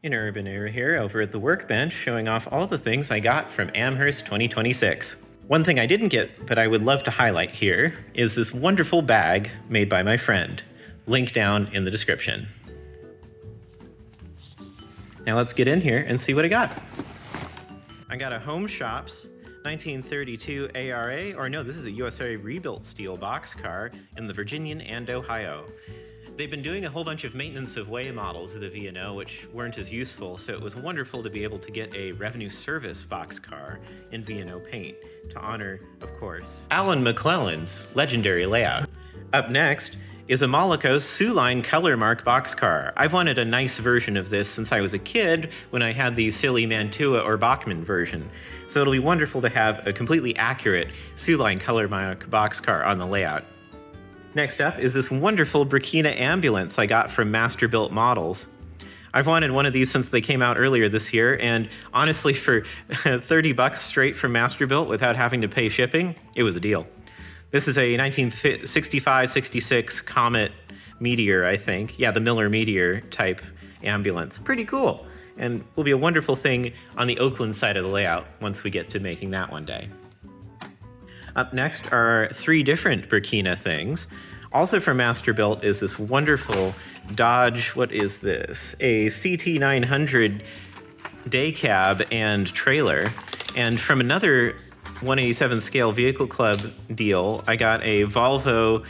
Interurban Era here over at the workbench, showing off all the things I got from Amherst 2026. One thing I didn't get, but I would love to highlight here, is this wonderful bag made by my friend. Link down in the description. Now let's get in here and see what I got. I got a Home Shops 1932 ARA, or no, this is a USA rebuilt steel boxcar in the Virginian and Ohio. They've been doing a whole bunch of maintenance of way models of the V&O, which weren't as useful, so it was wonderful to be able to get a revenue service boxcar in V&O paint to honor, of course, Alan McClellan's legendary layout. Up next is a Molico Sioux-Line Color Mark boxcar. I've wanted a nice version of this since I was a kid when I had the silly Mantua or Bachmann version. So it'll be wonderful to have a completely accurate Sioux-Line Color Mark boxcar on the layout. Next up is this wonderful Burkina ambulance I got from Masterbuilt Models. I've wanted one of these since they came out earlier this year, and honestly, for 30 bucks straight from Masterbuilt without having to pay shipping, it was a deal. This is a 1965-66 Comet Meteor, I think. Yeah, the Miller Meteor type ambulance. Pretty cool, and will be a wonderful thing on the Oakland side of the layout once we get to making that one day. Up next are three different Burkina things. Also from Masterbuilt is this wonderful Dodge, what is this? A CT900 day cab and trailer. And from another 187 scale Vehicle Club deal, I got a Volvo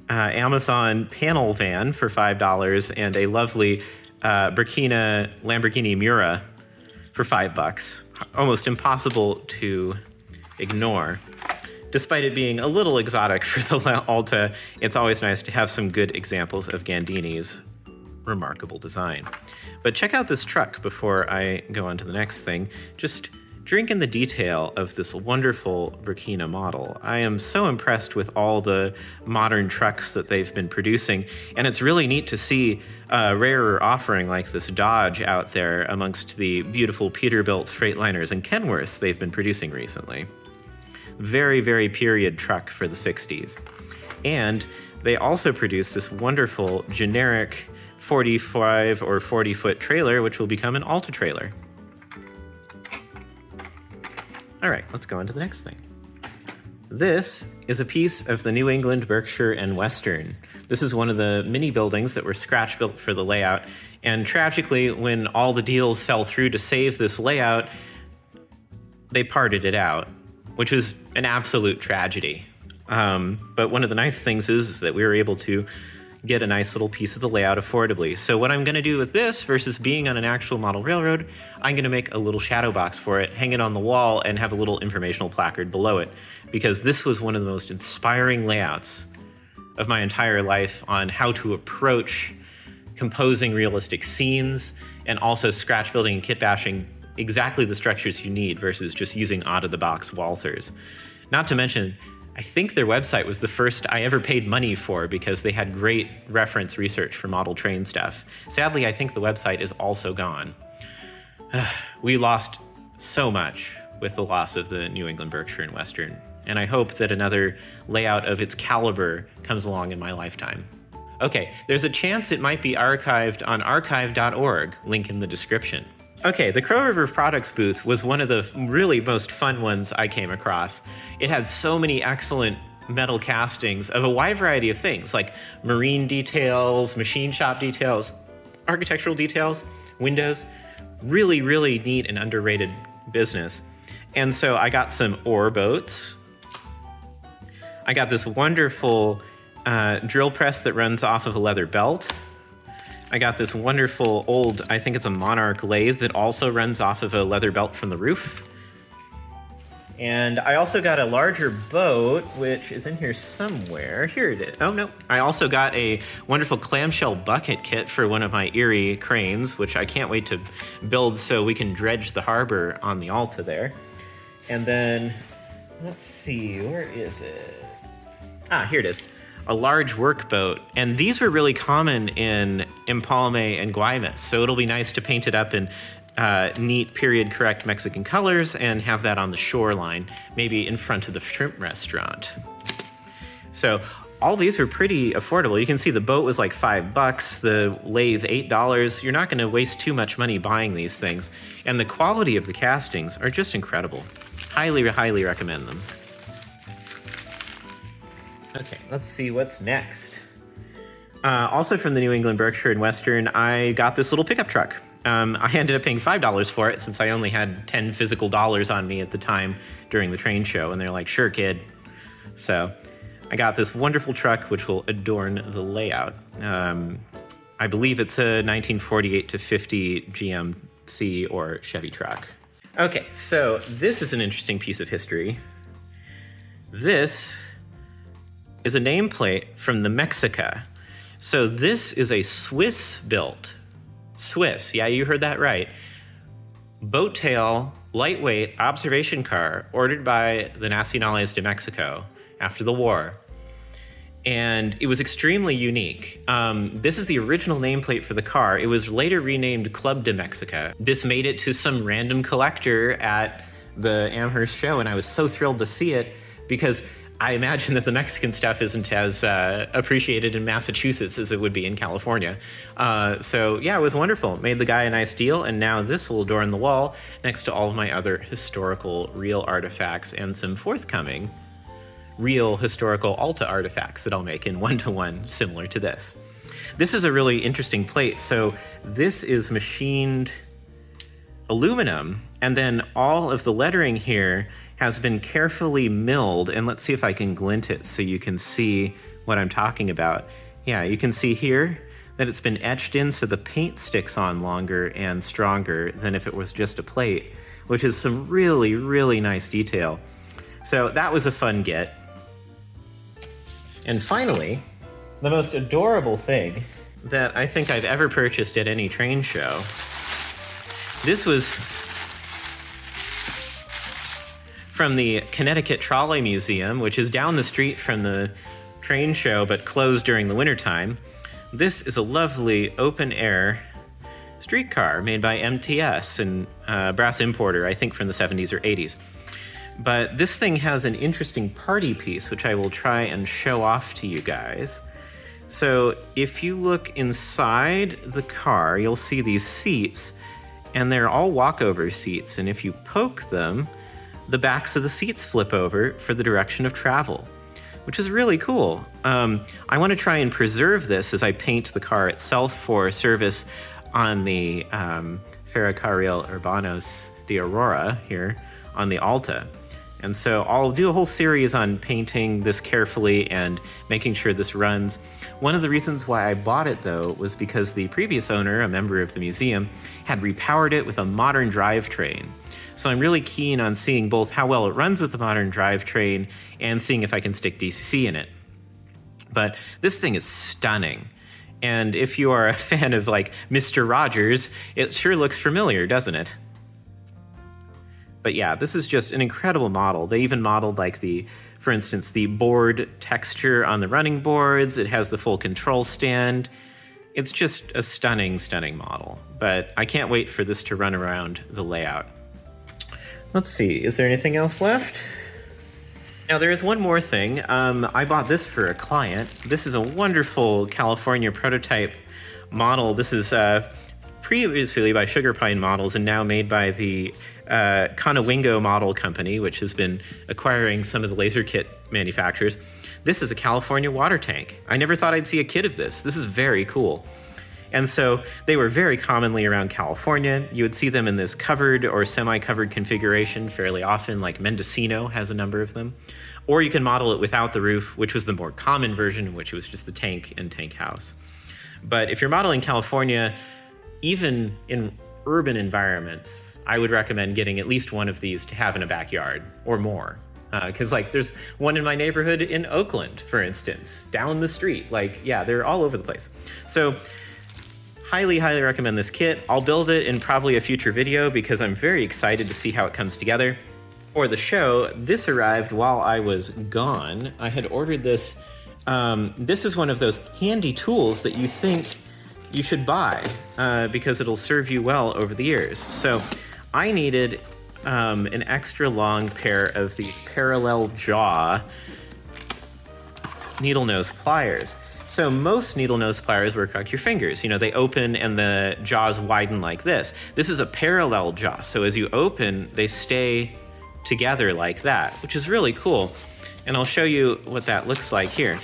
Amazon panel van for $5 and a lovely Burkina Lamborghini Miura for $5. Almost impossible to ignore. Despite it being a little exotic for the Alta, it's always nice to have some good examples of Gandini's remarkable design. But check out this truck before I go on to the next thing. Just drink in the detail of this wonderful Burkina model. I am so impressed with all the modern trucks that they've been producing, and it's really neat to see a rarer offering like this Dodge out there amongst the beautiful Peterbilt Freightliners and Kenworths they've been producing recently. Very, very period truck for the 60s. And they also produce this wonderful generic 45 or 40 foot trailer, which will become an Alta trailer. All right, let's go on to the next thing. This is a piece of the New England, Berkshire, and Western. This is one of the mini buildings that were scratch built for the layout. And tragically, when all the deals fell through to save this layout, they parted it out, which was an absolute tragedy. But one of the nice things is that we were able to get a nice little piece of the layout affordably. So what I'm gonna do with this versus being on an actual model railroad, I'm gonna make a little shadow box for it, hang it on the wall, and have a little informational placard below it, because this was one of the most inspiring layouts of my entire life on how to approach composing realistic scenes and also scratch building and kit bashing exactly the structures you need versus just using out-of-the-box Walthers. Not to mention, I think their website was the first I ever paid money for because they had great reference research for model train stuff. Sadly, I think the website is also gone. We lost so much with the loss of the New England, Berkshire, and Western, and I hope that another layout of its caliber comes along in my lifetime. Okay, there's a chance it might be archived on archive.org, link in the description. Okay, the Crow River Products booth was one of the really most fun ones I came across. It had so many excellent metal castings of a wide variety of things, like marine details, machine shop details, architectural details, windows. Really, really neat and underrated business. And so I got some ore boats. I got this wonderful drill press that runs off of a leather belt. I got this wonderful old, I think it's a Monarch lathe that also runs off of a leather belt from the roof. And I also got a larger boat, which is in here somewhere. Here it is. Oh, no. I also got a wonderful clamshell bucket kit for one of my Erie cranes, which I can't wait to build so we can dredge the harbor on the Alta there. And then, let's see, where is it? Ah, here it is. A large workboat, and these were really common in Empalme and Guaymas, so it'll be nice to paint it up in neat period correct Mexican colors and have that on the shoreline, maybe in front of the shrimp restaurant. So all these were pretty affordable. You can see the boat was like $5, the lathe $8. You're not going to waste too much money buying these things. And the quality of the castings are just incredible. Highly, highly recommend them. Okay, let's see what's next. Also from the New England Berkshire and Western, I got this little pickup truck. I ended up paying $5 for it since I only had 10 physical dollars on me at the time during the train show. And they're like, sure, kid. So I got this wonderful truck, which will adorn the layout. I believe it's a 1948 to 50 GMC or Chevy truck. Okay, so this is an interesting piece of history. This is a nameplate from the Mexica. So this is a Swiss-built, yeah, you heard that right, boat tail, lightweight observation car ordered by the Nacionales de Mexico after the war. And it was extremely unique. This is the original nameplate for the car. It was later renamed Club de Mexica. This made it to some random collector at the Amherst show, and I was so thrilled to see it because I imagine that the Mexican stuff isn't as appreciated in Massachusetts as it would be in California. So yeah, it was wonderful. It made the guy a nice deal, and now this will adorn the wall next to all of my other historical real artifacts and some forthcoming real historical Alta artifacts that I'll make in one-to-one similar to this. This is a really interesting plate. So this is machined aluminum, and then all of the lettering here has been carefully milled, and let's see if I can glint it so you can see what I'm talking about. Yeah, you can see here that it's been etched in so the paint sticks on longer and stronger than if it was just a plate, which is some really, really nice detail. So that was a fun get. And finally, the most adorable thing that I think I've ever purchased at any train show. This was from the Connecticut Trolley Museum, which is down the street from the train show, but closed during the wintertime. This is a lovely open-air streetcar made by MTS, and brass importer, I think from the 70s or 80s. But this thing has an interesting party piece, which I will try and show off to you guys. So if you look inside the car, you'll see these seats, and they're all walkover seats, and if you poke them, the backs of the seats flip over for the direction of travel, which is really cool. I want to try and preserve this as I paint the car itself for service on the Ferrocarril Urbanos de Aurora here on the Alta. And so I'll do a whole series on painting this carefully and making sure this runs. One of the reasons why I bought it, though, was because the previous owner, a member of the museum, had repowered it with a modern drivetrain. So I'm really keen on seeing both how well it runs with the modern drivetrain and seeing if I can stick DCC in it. But this thing is stunning. And if you are a fan of like Mr. Rogers, it sure looks familiar, doesn't it? But yeah, this is just an incredible model. They even modeled like for instance, the board texture on the running boards. It has the full control stand. It's just a stunning, stunning model. But I can't wait for this to run around the layout. Let's see, is there anything else left? Now there is one more thing. I bought this for a client. This is a wonderful California prototype model. This is previously by Sugar Pine Models and now made by the Conowingo Model Company, which has been acquiring some of the laser kit manufacturers. This is a California water tank. I never thought I'd see a kit of this. This is very cool. And so they were very commonly around California. You would see them in this covered or semi-covered configuration fairly often, like Mendocino has a number of them. Or you can model it without the roof, which was the more common version, in which it was just the tank and tank house. But if you're modeling California, even in urban environments, I would recommend getting at least one of these to have in a backyard or more. Because like there's one in my neighborhood in Oakland, for instance, down the street. Like, yeah, they're all over the place. So highly, highly recommend this kit. I'll build it in probably a future video because I'm very excited to see how it comes together. For the show, this arrived while I was gone. I had ordered this. This is one of those handy tools that you think you should buy because it'll serve you well over the years. So I needed an extra long pair of these parallel jaw needle nose pliers. So most needle nose pliers work like your fingers. You know, they open and the jaws widen like this. This is a parallel jaw. So as you open, they stay together like that, which is really cool. And I'll show you what that looks like here.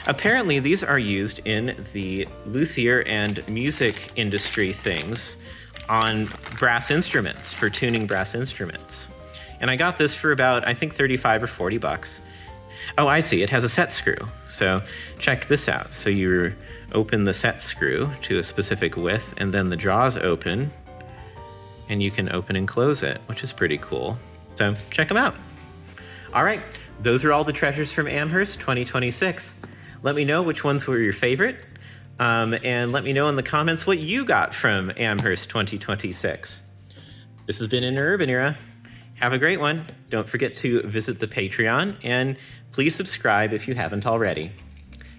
Apparently, these are used in the luthier and music industry things on brass instruments, for tuning brass instruments. And I got this for about, I think, 35 or 40 bucks. Oh, I see, it has a set screw. So check this out. So you open the set screw to a specific width, and then the jaws open, and you can open and close it, which is pretty cool. So check them out. All right, those are all the treasures from Amherst 2026. Let me know which ones were your favorite, and let me know in the comments what you got from Amherst 2026. This has been Interurban Era. Have a great one. Don't forget to visit the Patreon, and please subscribe if you haven't already.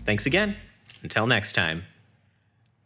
Thanks again. Until next time.